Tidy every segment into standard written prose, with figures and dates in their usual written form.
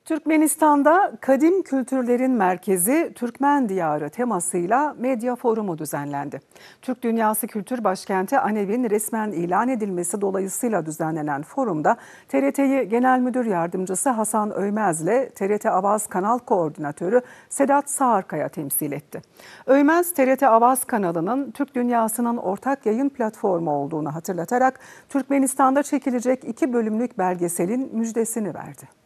Türkmenistan'da Kadim Kültürlerin Merkezi Türkmen Diyarı temasıyla medya forumu düzenlendi. Türk Dünyası Kültür Başkenti Anev'in resmen ilan edilmesi dolayısıyla düzenlenen forumda TRT'yi Genel Müdür Yardımcısı Hasan Öymez ile TRT Avaz Kanal Koordinatörü Sedat Sağırkaya temsil etti. Öymez, TRT Avaz kanalının Türk dünyasının ortak yayın platformu olduğunu hatırlatarak Türkmenistan'da çekilecek 2 bölümlük belgeselin müjdesini verdi.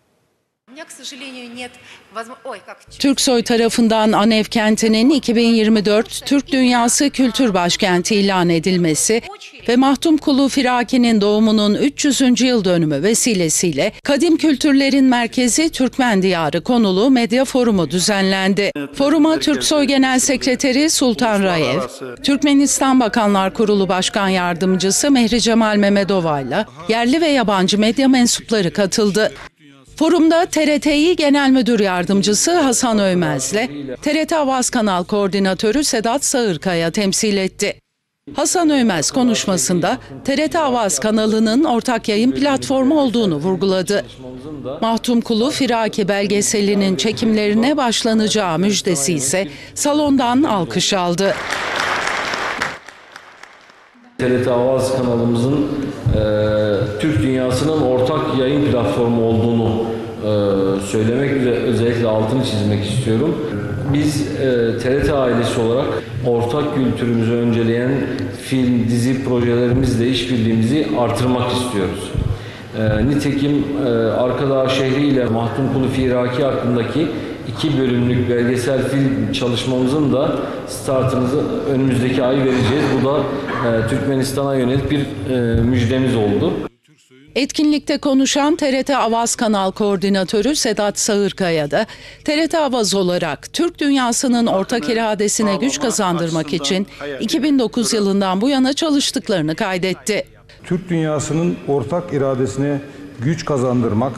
Türksoy tarafından Anev kentinin 2024 Türk Dünyası Kültür Başkenti ilan edilmesi ve Mahtumkulu Firaki'nin doğumunun 300. yıl dönümü vesilesiyle Kadim Kültürlerin Merkezi Türkmen Diyarı konulu medya forumu düzenlendi. Foruma Türksoy Genel Sekreteri Sultan Rayev, Türkmenistan Bakanlar Kurulu Başkan Yardımcısı Mehri Cemal Mehmedova ile yerli ve yabancı medya mensupları katıldı. Forumda TRT'yi Genel Müdür Yardımcısı Hasan Öymez ile TRT Avaz Kanal Koordinatörü Sedat Sağırkaya temsil etti. Hasan Öymez konuşmasında TRT Avaz kanalının ortak yayın platformu olduğunu vurguladı. Mahtumkulu Firaki belgeselinin çekimlerine başlanacağı müjdesi ise salondan alkış aldı. TRT Avaz kanalımızın Türk dünyasının ortak yayın platformu olduğunu söylemek ve özellikle altını çizmek istiyorum. Biz TRT ailesi olarak ortak kültürümüzü önceleyen film, dizi projelerimizle işbirliğimizi artırmak istiyoruz. Nitekim Arkadağ şehri ile Mahtumkulu Firaki hakkındaki 2 bölümlük belgesel film çalışmamızın da startımızı önümüzdeki ay vereceğiz. Bu da Türkmenistan'a yönelik bir müjdemiz oldu. Etkinlikte konuşan TRT Avaz Kanal Koordinatörü Sedat Sağırkaya da TRT Avaz olarak Türk dünyasının ortak iradesine güç kazandırmak için 2009 yılından bu yana çalıştıklarını kaydetti. Türk dünyasının ortak iradesine güç kazandırmak,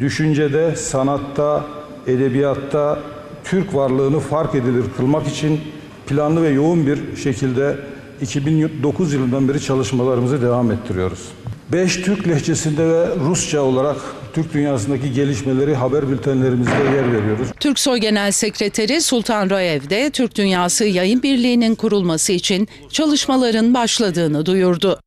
düşüncede, sanatta, edebiyatta Türk varlığını fark edilir kılmak için planlı ve yoğun bir şekilde 2009 yılından beri çalışmalarımızı devam ettiriyoruz. 5 Türk lehçesinde ve Rusça olarak Türk dünyasındaki gelişmeleri haber bültenlerimizde yer veriyoruz. Türksoy Genel Sekreteri Sultan Rayev de Türk Dünyası Yayın Birliği'nin kurulması için çalışmaların başladığını duyurdu.